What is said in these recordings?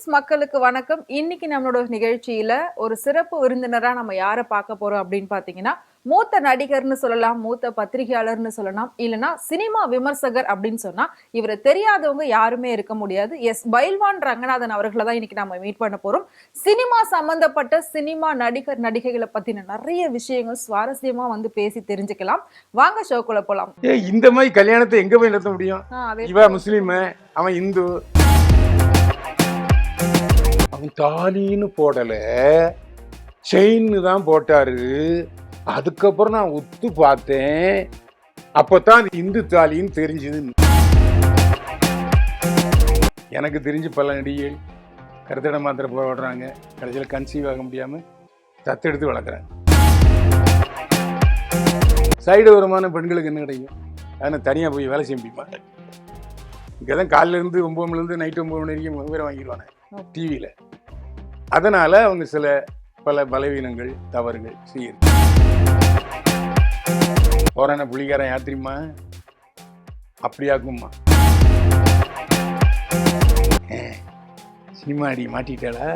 Roots மக்களுக்கு வணக்கம். இன்னைக்கு நம்மளோட நிகழ்ச்சியில ஒரு சிறப்பு விருந்தினரா நம்ம யாரை பார்க்க போறோம் அப்படின்னு பாத்தீங்கன்னா, மூத்த நடிகர்னு சொல்லலாம், மூத்த பத்திரிகையாளர்னு சொல்லலாம், இல்லனா சினிமா விமர்சகர் அப்படின்னு சொன்னா இவரை தெரியாதவங்க யாருமே இருக்க முடியாது. எஸ் பைல்வான் ரங்கநாதன் அவர்களை தான் இன்னைக்கு நம்ம மீட் பண்ண போறோம். சினிமா சம்பந்தப்பட்ட சினிமா நடிகர் நடிகைகளை பத்தின நிறைய விஷயங்கள் சுவாரஸ்யமா வந்து பேசி தெரிஞ்சுக்கலாம். வாங்க ஷோக்குள்ள போலாம். இந்த மாதிரி கல்யாணத்தை எங்க போய் நடத்த முடியும்? இவ முஸ்லீம், அவன் இந்து. அவன் தாலின்னு போடல, செயின்னு தான் போட்டாரு. அதுக்கப்புறம் நான் ஒத்து பார்த்தேன், அப்பதான் இந்து தாலின்னு தெரிஞ்சது. எனக்கு தெரிஞ்சு பல நடிகைகள் கருத்தடை மாத்திரை போடுறாங்க, கடைசியில் கன்சீவ் ஆக முடியாம தத்தெடுத்து வளர்க்குறாங்க. சைடு வருமான பெண்களுக்கு என்ன கிடைக்கும்? ஆனால் தனியாக போய் வேலை செய்ய முடியுமா? இங்கே தான் காலையில இருந்து 9 மணிலேருந்து நைட்டு 9 மணி வரைக்கும் வேற வாங்கிடுவாங்க டிவியில். அதனால அவங்க சில பல பலவீனங்கள் தவறுகள் செய்யுது. போறான புலிகாரன் யாத்திரிமா அப்படியாக்கும்மா. சினிமா அடி மாட்டிட்டாளா?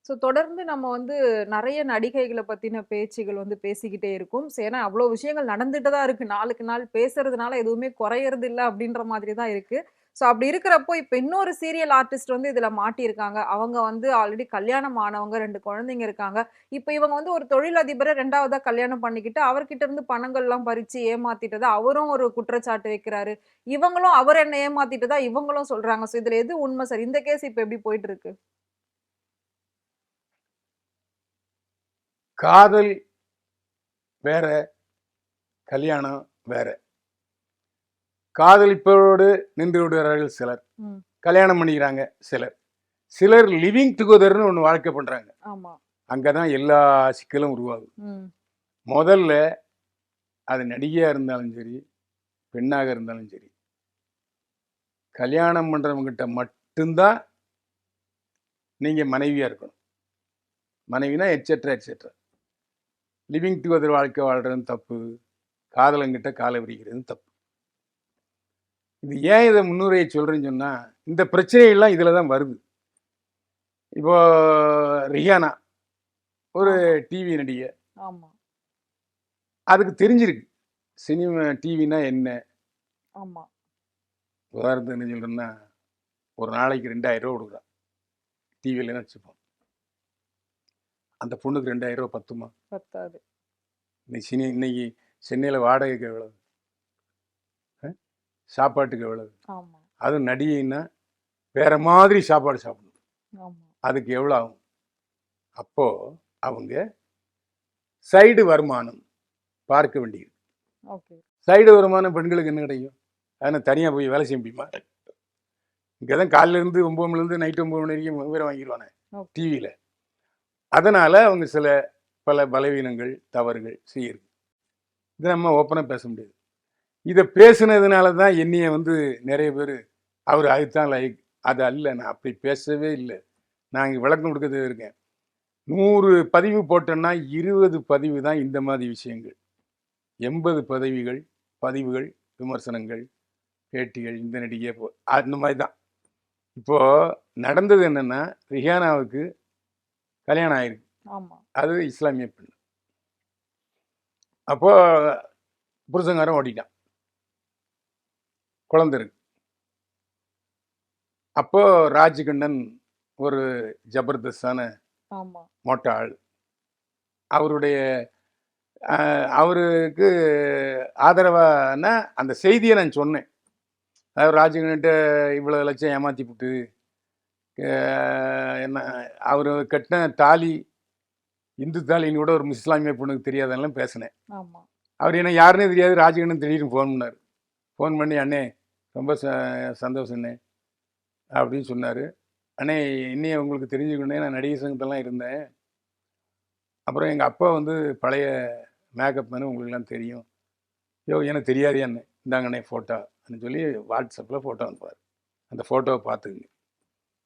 ஸோ தொடர்ந்து நம்ம வந்து நிறைய நடிகைகளை பத்தின பேச்சுகள் வந்து பேசிக்கிட்டே இருக்கும். ஏன்னா அவ்வளோ விஷயங்கள் நடந்துட்டு தான் இருக்கு. நாளுக்கு நாள் பேசுறதுனால எதுவுமே குறையறது இல்லை அப்படின்ற மாதிரி தான் இருக்கு. ஸோ அப்படி இருக்கிறப்போ இப்போ இன்னொரு சீரியல் ஆர்டிஸ்ட் வந்து இதுல மாட்டியிருக்காங்க. அவங்க வந்து ஆல்ரெடி கல்யாணம் ஆனவங்க, 2 குழந்தைங்க இருக்காங்க. இப்போ இவங்க வந்து ஒரு தொழிலதிபரை 2வதா கல்யாணம் பண்ணிக்கிட்டு அவர்கிட்ட இருந்து பணங்கள்லாம் பறிச்சு ஏமாத்திட்டதா அவரும் ஒரு குற்றச்சாட்டு வைக்கிறாரு. இவங்களும் அவர் என்ன ஏமாத்திட்டதா இவங்களும் சொல்றாங்க. ஸோ இதுல எது உண்மை சார்? இந்த கேஸ் இப்போ எப்படி போயிட்டு இருக்கு? காதல் வேற, கல்யாணம் வேற. காதலிப்போடு நின்று விடுகிறார்கள் சிலர், கல்யாணம் பண்ணிக்கிறாங்க சிலர். சிலர் லிவிங் டுகெதர்னு ஒன்று வாழ்க்கை பண்றாங்க. அங்கதான் எல்லா சிக்கலும் உருவாகும். முதல்ல அது நடிகையா இருந்தாலும் சரி, பெண்ணாக இருந்தாலும் சரி, கல்யாணம் பண்றவங்கிட்ட மட்டும்தான் நீங்க மனைவியா இருக்கணும். மனைவினா எட்செட்ரா எட்செட்ரா. லிவிங் டுகெதர் வாழ்க்கை வாழ்றது தப்பு, காதலங்கிட்ட காலை விரிக்கிறது தப்பு. இது ஏன் இதை முன்னுரையை சொல்றேன்னு சொன்னா, இந்த பிரச்சனைகள்லாம் இதுல தான் வருது. இப்போ ரிஹானா ஒரு டிவி நடிகை, அதுக்கு தெரிஞ்சிருக்கு சினிமா டிவினா என்ன. உதாரணத்துக்கு என்ன சொல்றேன்னா, ஒரு நாளைக்கு 2000 ரூபா கொடுக்குறான் டிவியில வச்சுப்போம். அந்த பொண்ணுக்கு 2000 ரூபா பத்துமா? பத்தாது. இன்னைக்கு சென்னையில் வாடகைக்கு எவ்வளவு, சாப்பாட்டுக்கு எவ்வளவு? அதுவும் நடிகைன்னா வேற மாதிரி சாப்பாடு சாப்பிடணும், அதுக்கு எவ்வளோ ஆகும்? அப்போ அவங்க சைடு வருமானம் பார்க்க வேண்டியது. சைடு வருமானம் பெண்களுக்கு என்ன கிடைக்கும்? அதனால் தனியாக போய் வேலை செய்ய முடியுமா? இங்கே தான் காலையில இருந்து 9 மணிலேருந்து நைட்டு 9 மணி வரைக்கும் வேற வாங்கிடுவானே டிவியில். அதனால அவங்க சில பல பலவீனங்கள் தவறுகள் செய்யுது. இதை நம்ம ஓப்பனாக பேச முடியாது. இதை பேசுனதுனால தான் என்னைய வந்து நிறைய பேர் அவர் அதுதான் லைக், அது அல்ல, நான் அப்படி பேசவே இல்லை, நான் இங்கே விளக்கம் கொடுக்கறது இருக்கேன். 100 பதிவு போட்டேன்னா 20 பதிவு தான் இந்த மாதிரி விஷயங்கள், 80 பதிவுகள் விமர்சனங்கள், பேட்டிகள், இந்த நடிகை அந்த மாதிரி தான். இப்போ நடந்தது என்னன்னா, ரிஹானாவுக்கு கல்யாணம் ஆயிருக்கு. அது இஸ்லாமிய பெண். அப்போ புருஷங்காரன் ஓடிட்டான், குழந்தை இருக்கு. அப்போ ராஜ்கண்ணன் ஒரு ஜபர்தஸ்தான மொட்டை ஆள். அவருக்கு ஆதரவான அந்த செய்தியை நான் சொன்னேன். அதாவது ராஜ்கண்ணன்ட்ட இவ்வளோ லட்சம் ஏமாத்தி விட்டு என்ன, அவர் கட்டின தாலி இந்து தாலின்னு கூட ஒரு இஸ்லாமிய பொண்ணுக்கு தெரியாதெல்லாம் பேசினேன். அவர் என்ன யாருன்னே தெரியாது. ராஜ்கண்ணன் திடீர்னு ஃபோன் பண்ணார். ஃபோன் பண்ணி, அண்ணே ரொம்ப சந்தோஷண்ணே அப்படின்னு சொன்னார். அண்ணே இன்னையே உங்களுக்கு தெரிஞ்சுக்கணே, நான் நடிகை சங்கத்தெல்லாம் இருந்தேன். அப்புறம் எங்கள் அப்பா வந்து பழைய மேக்கப் மேனு உங்களுக்குலாம் தெரியும். எனக்கு தெரியாது அண்ணே, இந்தாங்கண்ணே ஃபோட்டோ அப்படின்னு சொல்லி வாட்ஸ்அப்பில் ஃபோட்டோ அனுப்புவார். அந்த ஃபோட்டோவை பார்த்துக்குங்க.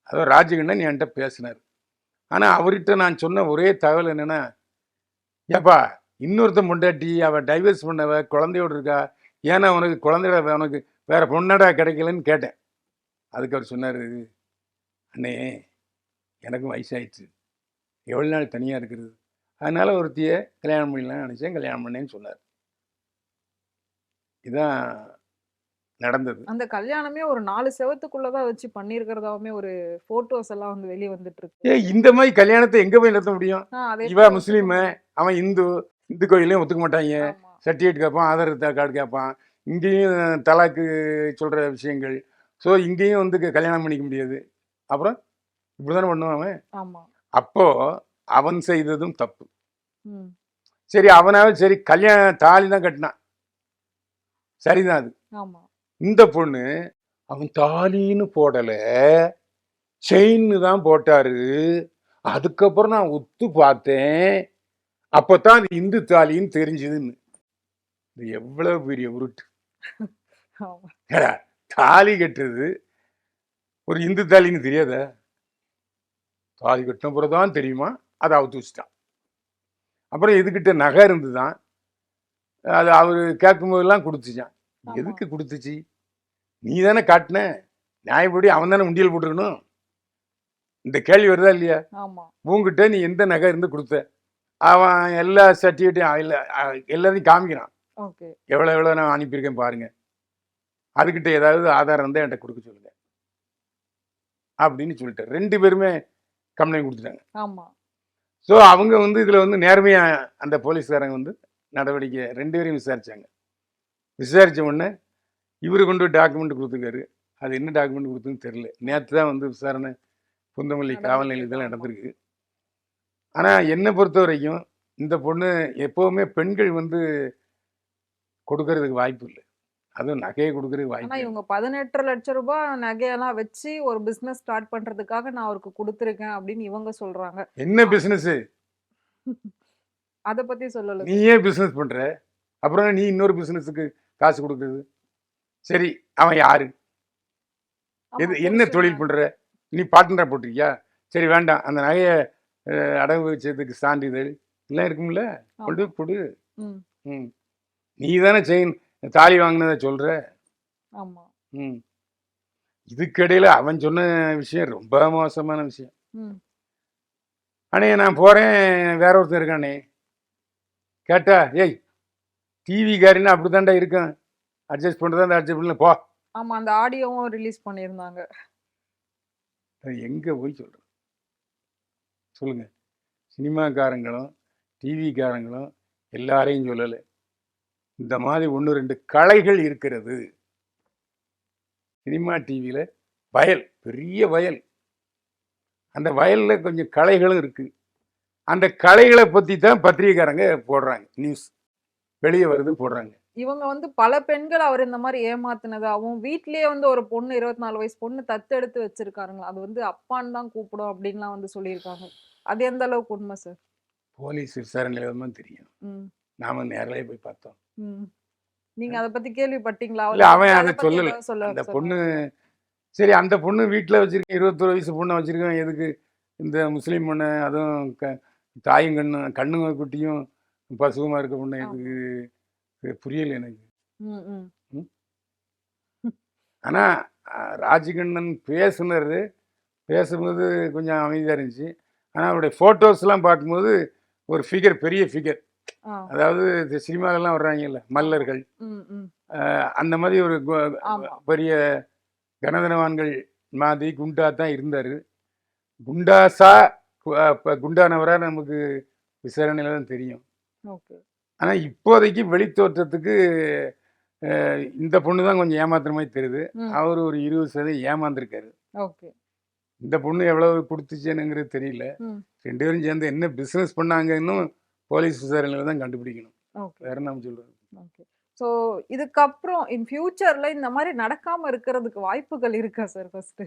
அதாவது ராஜ்கண்ணன் என்கிட்ட பேசினார். ஆனால் அவர்கிட்ட நான் சொன்ன ஒரே தகவல் என்னென்னா, ஏப்பா இன்னொருத்த பொண்டாட்டி அவள் டைவர்ஸ் பண்ணவ குழந்தையோடு இருக்கா, ஏன்னா உனக்கு குழந்தையோட உனக்கு வேற பொண்ணடா கிடைக்கலன்னு கேட்டேன். அதுக்கு அவர் சொன்னார், அண்ணே எனக்கும் வயசாயிடுச்சு, எவ்வளோ நாள் தனியாக இருக்கிறது, அதனால ஒருத்தியை கல்யாணம் பண்ணலாம்னு நினச்சேன், கல்யாணம் பண்ணேன்னு சொன்னார். இதான் நடந்தது. அந்த கல்யாணமே ஒரு 4 செவத்துக்குள்ளதான் வச்சு பண்ணியிருக்கிறதாவுமே ஒரு போட்டோஸ் எல்லாம் வந்து வெளியே வந்துட்டு இருக்கு. இந்த மாதிரி கல்யாணத்தை எங்க போய் நடத்த முடியும்? அதே இவ முஸ்லீம், அவன் இந்து கோயிலையும் ஒத்துக்க மாட்டாங்க. ஆமா சர்டிஃபிகேட் கேட்பான், ஆதார் கார்டு கேட்பான். இங்கேயும் தலாக்கு சொல்ற விஷயங்கள். ஸோ இங்கேயும் வந்து கல்யாணம் பண்ணிக்க முடியாது. அப்புறம் இப்படிதானே பண்ணுவான் அவன். ஆமா அப்போ அவன் செய்ததும் தப்பு. ம் சரி, அவனாவது சரி தாலி தான் கட்டினான், சரிதான் அது. ஆமா இந்த பொண்ணு அவன் தாலின்னு போடல, செயின்னு தான் போட்டாரு. அதுக்கப்புறம் நான் ஒத்து பார்த்தேன், அப்பதான் அது இந்து தாலின்னு தெரிஞ்சதுன்னு. இது எவ்வளவு பெரிய உருட்டு. ஆமா ஏடா, தாலி கட்டுறது ஒரு இந்து தாலின்னு தெரியாத? தாலி கட்டின பிறகுதான் தெரியுமா? அதை அவுத்து வச்சுட்டான். அப்புறம் எதுக்கிட்ட நகை இருந்துதான், அது அவரு கேட்கும் போதெல்லாம் கொடுத்துச்சான். ஆமா எதுக்கு கொடுத்துச்சு? நீ தானே காட்டின, நியாயப்படி அவன் தானே உண்டியல் போட்டுருக்கணும். இந்த கேள்வி வருதா இல்லையா? ஆமா உங்ககிட்ட நீ எந்த நகை இருந்து கொடுத்த? அவன் எல்லா சர்டிஃபிகேட்டையும் எல்லாத்தையும் காமிக்கிறான். ஓகே எவ்வளோ எவ்வளோ நான் அனுப்பியிருக்கேன் பாருங்க, அதுக்கிட்ட ஏதாவது ஆதாரம் இருந்தால் என்கிட்ட கொடுக்க சொல்லுங்க அப்படின்னு சொல்லிட்டு 2 பேருமே கம்ப்ளைண்ட் கொடுத்துட்டாங்க. ஆமா ஸோ அவங்க வந்து இதில் வந்து நேர்மையாக அந்த போலீஸ்காரங்க வந்து நடவடிக்கை 2 பேரையும் விசாரிச்சாங்க. விசாரித்த உடனே இவர் கொண்டு டாக்குமெண்ட் கொடுத்துருக்காரு. அது என்ன டாக்குமெண்ட் கொடுத்துன்னு தெரியல. நேற்று தான் வந்து விசாரணை புந்தமல்லி காவல் நிலையத்தில் நடந்திருக்கு. ஆனால் என்னை பொறுத்த வரைக்கும் இந்த பொண்ணு எப்போவுமே பெண்கள் வந்து கொடுக்கறதுக்கு வாய்ப்பு இல்லை, அதுவும் நகையை கொடுக்கறதுக்கு வாய்ப்பு ஆனா இல்லை. இவங்க 18 லட்சம் ரூபாய் நகையெல்லாம் வச்சு ஒரு பிசினஸ் ஸ்டார்ட் பண்றதுக்காக நான் அவருக்கு கொடுத்துருக்கேன் அப்படின்னு இவங்க சொல்றாங்க. என்ன பிஸ்னஸ்? அத பத்தி சொல்லல நீ சார். ஏன் பிஸ்னஸ் பண்ற? அப்புறம் நீ இன்னொரு பிஸ்னஸுக்கு காசு கொடுக்குறது? சரி, அவன் யாரு? ஆமா என்ன தொழில் புருஷன். பண்ற? நீ பார்ட்னரா போட்டிருக்கியா? சரி வேண்டாம், அந்த நகையை அடகு வச்சதுக்கு சான்றிதழ் எல்லாம் இருக்கும்ல, கொண்டு ஆமா போய் கொடு. ம் ம் நீ தானே செயின் தாலி வாங்கினதை சொல்ற. ஆமா ம் இதுக்கிடையில அவன் சொன்ன விஷயம் ரொம்ப மோசமான விஷயம். ம் அண்ணே நான் போறேன், வேற ஒருத்தர் இருக்கானே கேட்டா, ஏய் டிவிக்காரின்னா அப்படித்தான்டா இருக்கும், அட்ஜஸ்ட் பண்ணுறதா அந்த அட்ஜஸ்ட் பண்ணல போ. ஆமா அந்த ஆடியோவும் ரிலீஸ் பண்ணியிருந்தாங்க. அது எங்கே போய் சொல்கிறேன் சொல்லுங்க? சினிமாக்காரங்களும் டிவிக்காரங்களும் எல்லாரையும் சொல்லலை, இந்த மாதிரி 1-2 கலைகள் இருக்கிறது. சினிமா டிவியில் வயல், பெரிய வயல், அந்த வயலில் கொஞ்சம் கலைகளும் இருக்குது. அந்த கலைகளை பற்றி தான் பத்திரிகைக்காரங்க போடுறாங்க, நியூஸ் வெளியே வருது போடுறாங்க. இவங்க வந்து பல பெண்கள் அவர் இந்த மாதிரி ஏமாத்துனதாவும், வீட்லயே வந்து ஒரு பொண்ணு 24 வயசு பொண்ணு தத்தெடுத்து வச்சிருக்காருங்களா, அது வந்து அப்பான்னு தான் கூப்பிடும் அப்படின்லாம் வந்து சொல்லியிருக்காங்க. அது எந்த அளவுக்கு உண்மை சார்? போலீஸ் விசாரணையில தான் தெரியும், ம் நாம நேரிலே போய் பார்த்தோம். ம் நீங்க அத பத்தி கேள்விப்பட்டீங்களா? இல்லை, அவன் அதை அத பத்தி சொல்லலை. ஏதாவது சொல்ல அந்த சொன்னாங்க. பொண்ணு சரி, அந்த பொண்ணு வீட்டில் வச்சிருக்கேன், 21 வயசு பொண்ணை வச்சிருக்கேன், எதுக்கு இந்த முஸ்லீம் பொண்ணை, அதுவும் தாயும் கண்ணும் குட்டியும் பசுவமாக இருக்க பொண்ணை ஆமா எதுக்கு? இது புரியல எனக்கு. ம் ம் ம். ஆனால் ராஜ்கண்ணன் பேசும்போது கொஞ்சம் அமைதியாக இருந்துச்சு. ஆனால் அவருடைய ஃபோட்டோஸ்லாம் பார்க்கும்போது ஒரு ஃபிகர், பெரிய ஃபிகர், ஆ அதாவது இந்த சினிமாலெல்லாம் வர்றாங்கல்ல ஆமா மல்லர்கள், ம் ம் அந்த மாதிரி ஒரு ஆமா பெரிய கனதனவான்கள் மாதிரி குண்டா தான் இருந்தார். குண்டாசா குண்டானவரா நமக்கு விசாரணையில் தான் தெரியும். ஓகே ஆனால் இப்போதைக்கு வெளித்தோற்றத்துக்கு இந்த பொண்ணு தான் கொஞ்சம் ஏமாத்துற மாதிரி தெரியுது. ம் அவர் ஒரு 20% ஏமாந்துருக்காரு. ஓகே இந்த பொண்ணு எவ்வளவு கொடுத்துச்சுனுங்கிறது தெரியல. ம் 2 பேரும் சேர்ந்து என்ன பிஸ்னஸ் பண்ணாங்கன்னு போலீஸ் விசாரணையில் தான் கண்டுபிடிக்கணும். ஓகே வேற என்ன சொல்றது? ஓகே ஸோ இதுக்கப்புறம் இன் ஃபியூச்சர்ல இந்த மாதிரி நடக்காம இருக்கிறதுக்கு வாய்ப்புகள் இருக்கா சார்? ஃபர்ஸ்ட்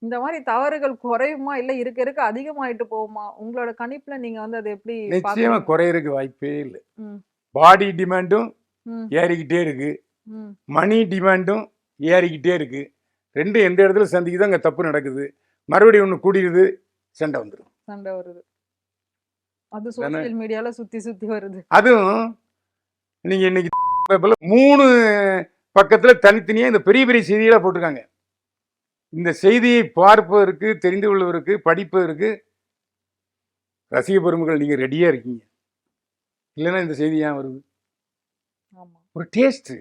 இந்த மாதிரி தவறுகள் குறையுமா, இல்ல இருக்க இருக்க அதிகமாயிட்டு போகுமா? உங்களோட கணிப்புல நீங்க வந்து அதை எப்படி நிச்சயமா பாக்குறீங்க? குறையறதுக்கு வாய்ப்பே இல்லை. ம் பாடி டிமாண்டும் ம் ஏறிக்கிட்டே இருக்கு, ம் மணி டிமாண்டும் ஏறிக்கிட்டே இருக்கு. ரெண்டும் எந்த இடத்துல சந்திக்குதோ அங்கே தப்பு நடக்குது. மறுபடியும் ஒன்று கூடிடுது, சண்டை வந்துடும். சண்டை வருது. அது தானே? சோசியல் மீடியால சுத்தி சுத்தி வருது. அதுவும் நீங்க இன்னைக்கு 3 பக்கத்துல தனித்தனியா இந்த பெரிய பெரிய செய்திகளா போட்டிருக்காங்க. இந்த செய்தியை பார்ப்பதற்கு, தெரிந்து கொள்வதற்கு, படிப்பதற்கு ரசிக பெருமக்கள் நீங்க ரெடியா இருக்கீங்க. இல்லைன்னா இந்த செய்தி ஏன் வருது? ஆமா. ஒரு டேஸ்ட்.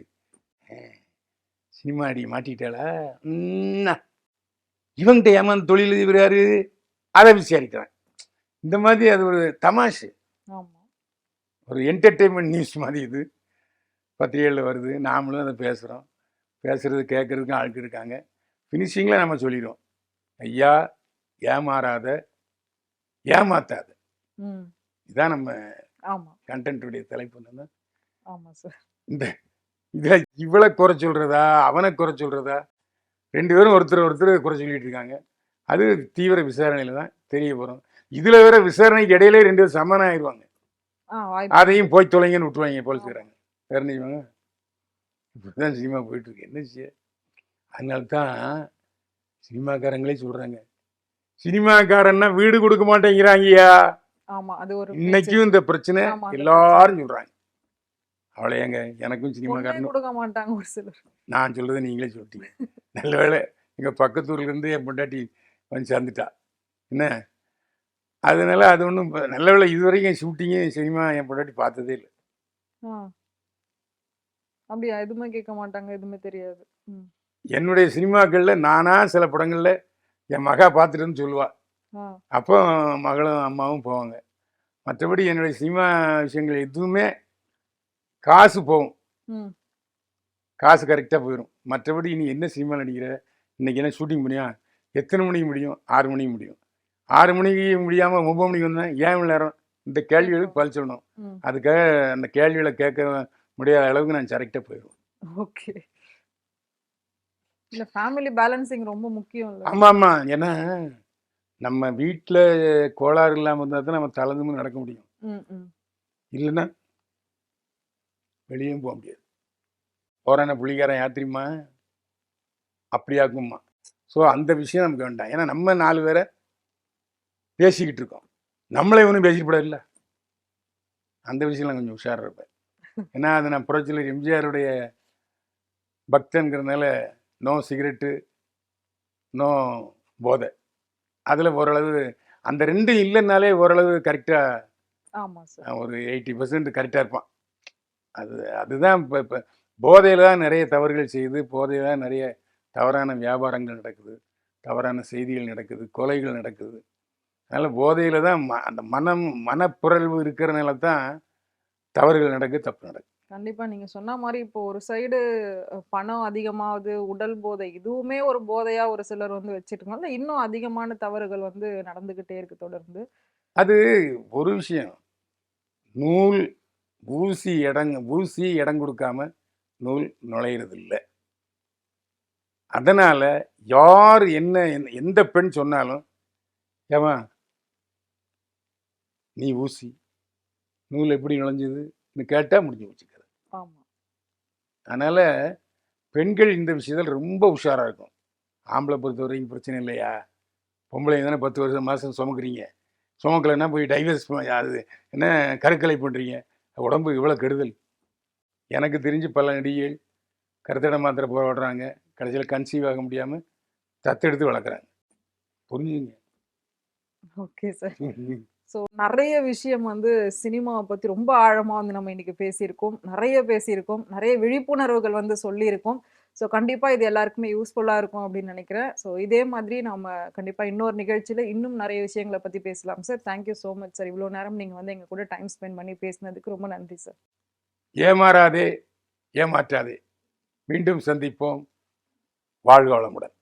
சினிமா அடி மாட்டிட்டாளா? இவங்கிட்ட ஏமாந்து தொழிலதிபர் யாரு? அதை விசாரிக்கிறான். இந்த மாதிரி அது ஒரு தமாஷு. ஆமா. ஒரு என்டர்டெயின்மெண்ட் நியூஸ் மாதிரி இது பத்திரிகைகளில் வருது. நாமளும் அதை பேசுகிறோம். பேசுறது கேட்கறதுக்கும் ஆட்கள் இருக்காங்க. ஃபினிஷிங்கில் நம்ம சொல்லிடுவோம், ஐயா ஏமாறாத, ஏமாத்தாத. இதுதான் நம்ம கண்டென்ட்டுடைய தலைப்பு. ஆமா சார். இந்த இதை இவளை குறை சொல்றதா, அவனை குறை சொல்றதா, ரெண்டு பேரும் ஒருத்தர் குறை சொல்லிட்டு இருக்காங்க. அது தீவிர விசாரணையில தான் தெரிய வரும். இதுல வேற விசாரணைக்கு இடையிலே ரெண்டு பேரும் சமனம் ஆயிடுவாங்க. அதையும் போய் தொலைங்கன்னு விட்டுருவாங்க போலீஸ்காரங்க. வேற நினைவாங்க. இப்படிதான் சினிமா போயிட்டு இருக்கு. என்ன செய்ய? அதனால தான் சினிமாக்காரங்களே சொல்றாங்க, சினிமாக்காரன்னா வீடு கொடுக்க மாட்டேங்கிறாங்கய்யா. இன்னைக்கும் இந்த பிரச்சனை எல்லாரும் சொல்றாங்க. அவளை எங்க எனக்கும் சினிமாக்காரன் கொடுக்க மாட்டாங்க ஒரு சிலர். நான் சொல்றதை நீங்களே சொல்லிட்டீங்க. நல்ல வேளை எங்க பக்கத்தூர்ல இருந்து என் பொண்டாட்டி வந்து சேர்ந்துட்டா. என்ன அதனால அது ஒன்றும் நல்ல வேளை இதுவரைக்கும் ஷூட்டிங்கு சினிமா என் பொண்டாட்டி பார்த்ததே இல்லை. அப்படியா? எதுவுமே கேட்க மாட்டாங்க, எதுவுமே தெரியாது. என்னுடைய சினிமாக்கள்ல நானா சில படங்கள்ல என் மகா பார்த்துட்டுன்னு சொல்லுவா. அப்போ மகளும் அம்மாவும் போவாங்க. மற்றபடி என்னுடைய சினிமா விஷயங்கள் எதுவுமே காசு போகும், காசு கரெக்டாக போயிடும். மற்றபடி நீ என்ன சினிமா நடிக்கிற, இன்னைக்கு என்ன ஷூட்டிங் பண்ணியா, எத்தனை மணிக்கு முடியும்? 6 மணிக்கு முடியும். 6 மணிக்கு முடியாமல் 9 மணிக்கு வந்தேன், ஏன் இவ்வளோ நேரம்? இந்த கேள்விகளுக்கு பதில் சொல்லணும். அதுக்காக அந்த கேள்விகளை கேட்க முடியாத அளவுக்கு நான் கரெக்டாக போயிடுவேன். ஓகே. இல்ல, ஃபேமிலி பேலன்சிங் ரொம்ப முக்கியம் இல்ல? ஆமாம் ஆமாம். ஏன்னா நம்ம வீட்டில் கோளாறு இல்லாமல் இருந்தால் தான் நம்ம தளர்ந்து நடக்க முடியும். இல்லைன்னா வெளியும் போக முடியாது. போறான புள்ளிக்காரன் யாத்திரிமா அப்படியாக்குமா. ஸோ அந்த விஷயம் நமக்கு வேண்டாம். ஏன்னா நம்ம 4 பேரை பேசிக்கிட்டு இருக்கோம், நம்மளே ஒன்றும் பேசிட்டு போட இல்லை. அந்த விஷயம் நான் கொஞ்சம் உஷாராக இருப்பேன். ஏன்னா அது நான் புரட்சியாளர் எம்ஜிஆருடைய பக்தங்கிறதுனால நோ சிகரெட்டு, நோ போதை. அதில் ஓரளவு அந்த 2 இல்லைன்னாலே ஓரளவு கரெக்டாக ஒரு 80% கரெக்டாக இருப்பான். அதுதான் இப்போ போதையில் தான் நிறைய தவறுகள் செய்யுது. போதையில் தான் நிறைய தவறான வியாபாரங்கள் நடக்குது, தவறான செய்திகள் நடக்குது, கொலைகள் நடக்குது. அதனால் போதையில் தான் அந்த மனப்புரல்வு இருக்கிறனால தான் தவறுகள் நடக்குது, தப்பு நடக்குது. கண்டிப்பா நீங்க சொன்ன மாதிரி இப்போ ஒரு சைடு பணம் அதிகமாவது, உடல் போதை, இதுவுமே ஒரு போதையா ஒரு சிலர் வந்து வச்சிருக்கனால இன்னும் அதிகமான தவறுகள் வந்து நடந்துகிட்டே இருக்கு தொடர்ந்து. அது ஒரு விஷயம். நூல் ஊசி இடம் கொடுக்காம நூல் நுழையிறது இல்லை. அதனால யார் என்ன எந்த பெண் சொன்னாலும், ஏமா நீ ஊசி, நூல் எப்படி நுழைஞ்சதுன்னு கேட்டா முடிஞ்சு வச்சுக்கிறது. அதனால பெண்கள் இந்த விஷயத்தில் ரொம்ப உஷாரா இருக்கும். ஆம்பளை பொறுத்த வரைக்கும் பிரச்சனை இல்லையா, பொம்பளை தானே 10 மாதம் சுமக்குறீங்க, சுமக்கலைன்னா போய் டைவர்ஸ் அது என்ன கருக்கலை பண்ணுறீங்க, உடம்பு இவ்வளோ கெடுதல். எனக்கு தெரிஞ்சு பல நடிகைகள் கருத்தடை மாத்திரை போடுறாங்க, கடைசியில் கன்சீவ் ஆக முடியாமல் தத்தெடுத்து வளர்க்குறாங்க. புரிஞ்சுங்க. Okay sir. ஸோ நிறைய விஷயம் வந்து சினிமாவை பற்றி ரொம்ப ஆழமாக வந்து நம்ம இன்னைக்கு பேசியிருக்கோம், நிறைய விழிப்புணர்வுகள் வந்து சொல்லியிருக்கோம். ஸோ கண்டிப்பாக இது எல்லாருக்குமே யூஸ்ஃபுல்லாக இருக்கும் அப்படின்னு நினைக்கிறேன். ஸோ இதே மாதிரி நம்ம கண்டிப்பாக இன்னொரு நிகழ்ச்சியில் இன்னும் நிறைய விஷயங்களை பற்றி பேசலாம் sir. Thank you so much sir. இவ்வளோ நேரம் நீங்கள் வந்து எங்கள் கூட டைம் ஸ்பெண்ட் பண்ணி பேசினதுக்கு ரொம்ப நன்றி சார். ஏமாறாதே, ஏமாற்றாதே. மீண்டும் சந்திப்போம். வாழ்க வளமுடன்.